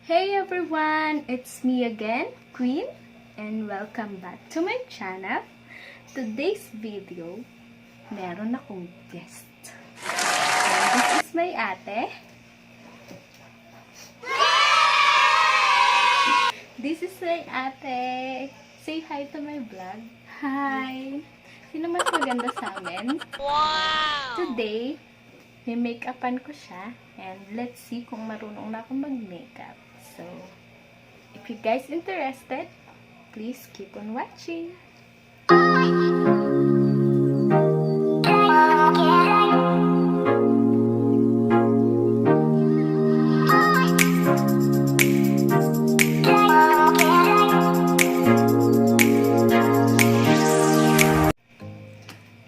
Hey everyone! It's me again, Queen, and welcome back to my channel. Today's video, meron akong guest. And this is my ate. This is my ate. Say hi to my vlog. Hi! Sino mas maganda sa amin? Wow! Today, may make-upan ko siya. And let's see kung marunong na akong mag-makeup. So, if you guys interested, please keep on watching.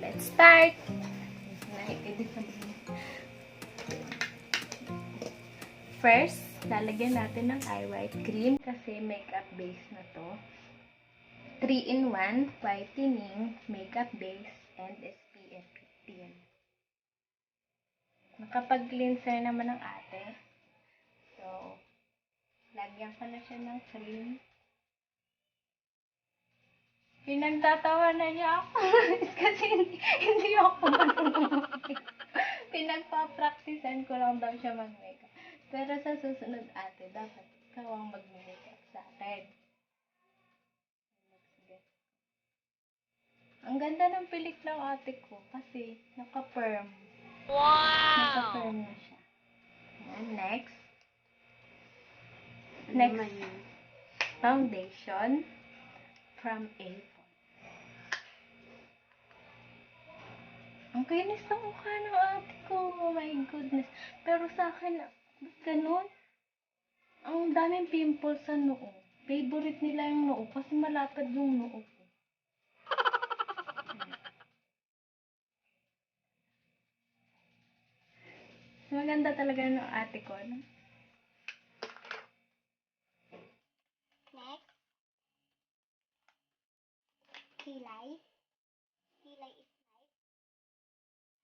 Let's start! First, lalagyan natin ng eye white cream kasi makeup base na to. 3-in-1 whitening, makeup base, and SPF 15. Nakapag-cleanser naman ng ate. So, lagyan ko na siya ng cream. Pinagtatawa na niya ako kasi hindi ako marunong. Pinagpa-practicean ko lang daw siya mag-makeup. Pero sa susunod ate, dapat ikaw ang mag-makeup sa akin. Ang ganda ng pilik ng ate ko kasi naka-perm. Wow! Naka-perm na siya. Ayan, next. Next, foundation from Avon. Ang kinis ng mukha ng ate ko. Oh my goodness. Pero sa akin, ganun. Ang daming pimples sa noo. Favorite nila yung noo kasi malapad yung noo ko. Maganda talaga ng ate ko, no? Next, kilay. Kilay is nice.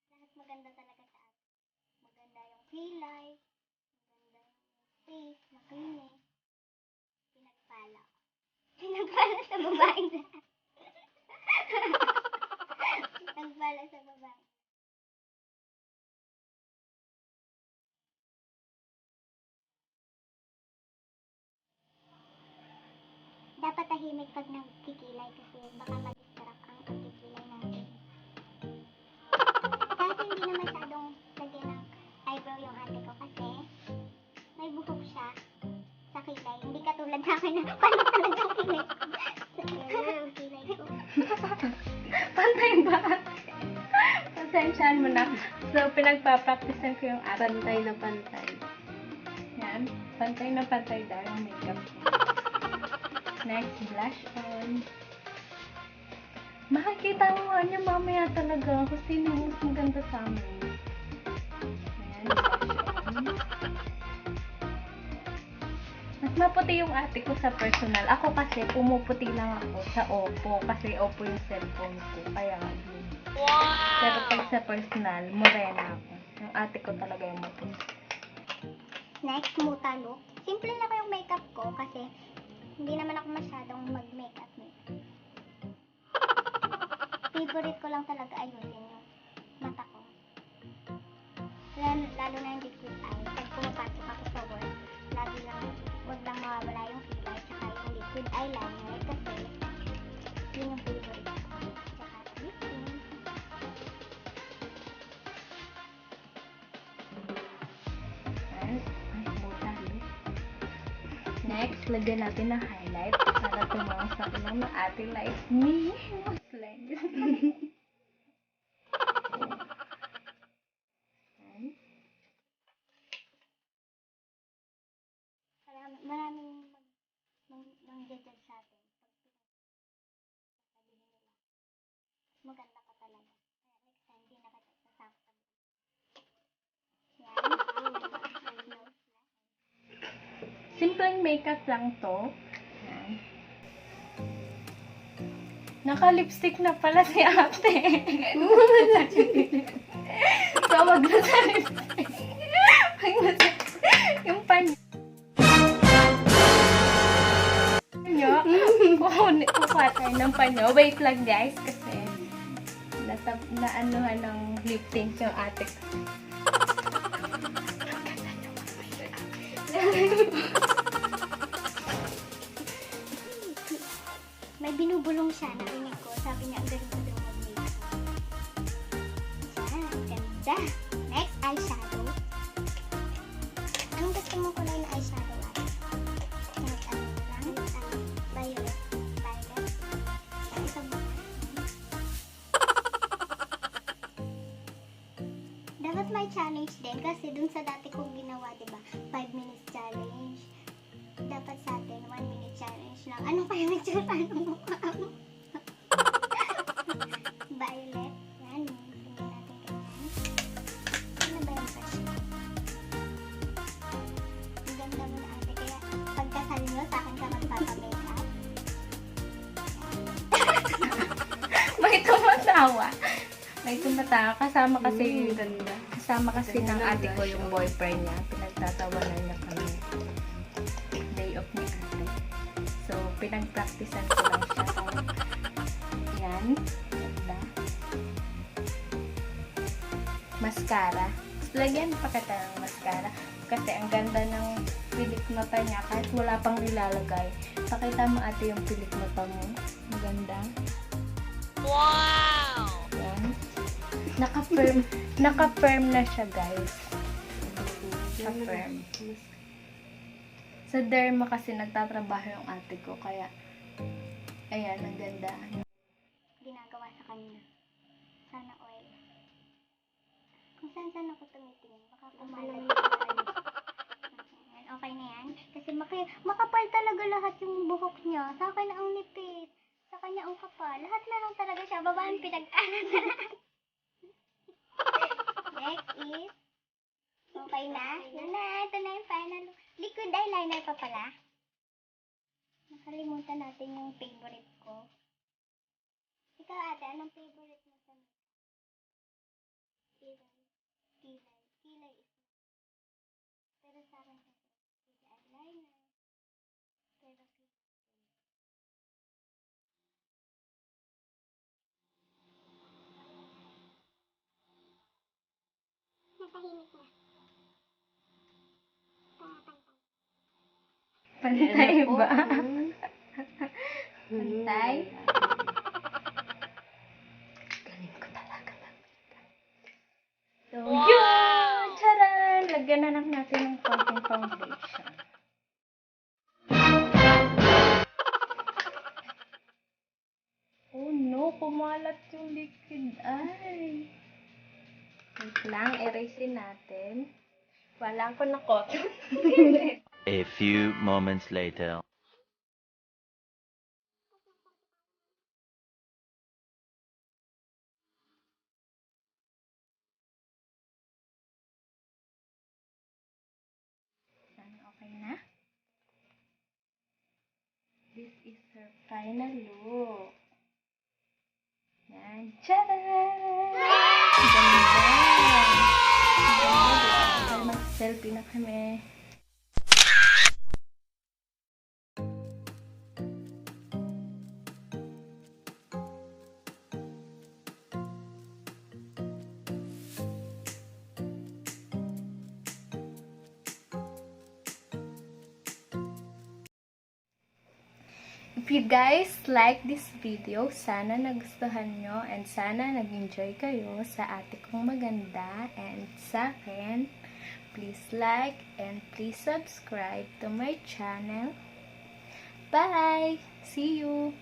Lahat maganda talaga sa atin. Maganda yung kilay, maganda yung face, makinis. Pinagpala. Pinagpala sa babaeng lahat. Pinagpala sa babae. Dapat tahimik pag nagkikilay kasi baka mag-distract ang pagkikilay natin. Kahit hindi na masyadong lagyan ng eyebrow yung ate ko kasi may buhok siya sa kilay. Hindi katulad sa akin na pantay ang kilay ko. Kaya ang kilay ko. Pantay ba? Pasensyahan mo na. So, pinagpa-practicean ko yung ate. Pantay na pantay. Yan. Pantay na pantay daw yung makeup ko. Next, blush on. Makikita mo nga niya mamaya talaga kung sino yung mas maganda sa amin. Ayan, blush on. Mas maputi yung ate ko sa personal. Ako kasi, pumuputi lang ako sa Oppo. Kasi Oppo yung cellphone ko. Kaya yun. Wow! Pero pag sa personal, morena ako. Yung ate ko talaga yung maputi. Next, muta look. Simple na ko yung makeup ko kasi hindi naman ako masyadong mag-makeup. Favorite ko lang talaga ayusin yung mata ko. Lalo na yung liquid eye. Pag pumapasok ako sa work, lagi lang, wag lang mawawala yung kilay tsaka yung liquid eyeliner kasi yun yung favorite ko. Tsaka lip tint. Ayan. Ay, buta look. Next, lagyan natin ng highlight para tumangsak lang na ate like me. Like Maraming nang-judge sa atin. Sabihin nila, maganda ka talaga. Kaya next time, di na kita sasaktan. Yan. simpleng makeup lang to. Ayan. Naka-lipstick na pala si ate. So, wag na sa lipstick. Yung pan Kuha tayo ng panyo. Wait lang guys, kasi naanuhan ng lip tint yung ate ko. May binubulong siya, narinig ko. Sabi niya, ang galing ko daw mag-makeup. Yan, ganda. Next, eyeshadow. Anong gusto mo kulay na eyeshadow, ate? Violet. Violet. Isang dapat may challenge din kasi dun sa dati kong ginawa, diba? 5 minutes challenge. Dapat sa atin, 1 minute challenge lang. Ano kaya nagtsura ng mukha mo? Violet. Yan. Tingnan natin ganyan. Ano ba yung brush mo? Ang ganda mo na ate. Kaya pagkasal nyo, sa akin ka magpapamakeup. May tumatawa. May tumatawa. Kasama kasi kasama kasi ng ate ko yung boyfriend niya. Pinagtatawanan niya kami. Day off ni ate. So, pinag-practicean ko lang siya. Yan. Ganda. Mascara. Lagyan pa kita ng mascara. Kasi ang ganda ng pilik mata niya. Kahit wala pang nilalagay. Pakita mo ate yung pilik mata mo. Maganda. Wow! Yan. Naka-firm na siya, guys. Naka-firm. Sa derma kasi nagtatrabaho yung ate ko, kaya ayan, ang ganda. Ginagawa sa kanya. Sana oil. Kung saan ako tumitingin, baka kumalag. Okay na yan. Kasi makapal talaga lahat yung buhok niya. Sa akin ang nipis. Sa kanya ang kapal. Lahat meron talaga siya. Babaan pinag-aral na lahat. Next is, okay na? Yan na. Ito na yung final. Liquid eyeliner pa pala. Nakalimutan natin yung favorite ko. Ikaw ate, anong favorite mo sa makeup? Kilay. Kilay. Kilay is pero sa akin kasi, kilay eyeliner. Pero kilay. Natahimik na. Pantay ba? Pantay? Galing ko talaga. So, yun! Charan! Lagyan na lang natin ng konting foundation. Oh no! Kumalat yung liquid eye. Wait lang, erasein natin. Wala ko na cotton. A few moments later. Okay na? This is her final look. Yan. Tcharam! Ganda! Ganda! Mag-selfie na kami. If you guys like this video, sana nagustuhan nyo and sana nag-enjoy kayo sa ate kong maganda and sa akin. Please like and please subscribe to my channel. Bye! See you!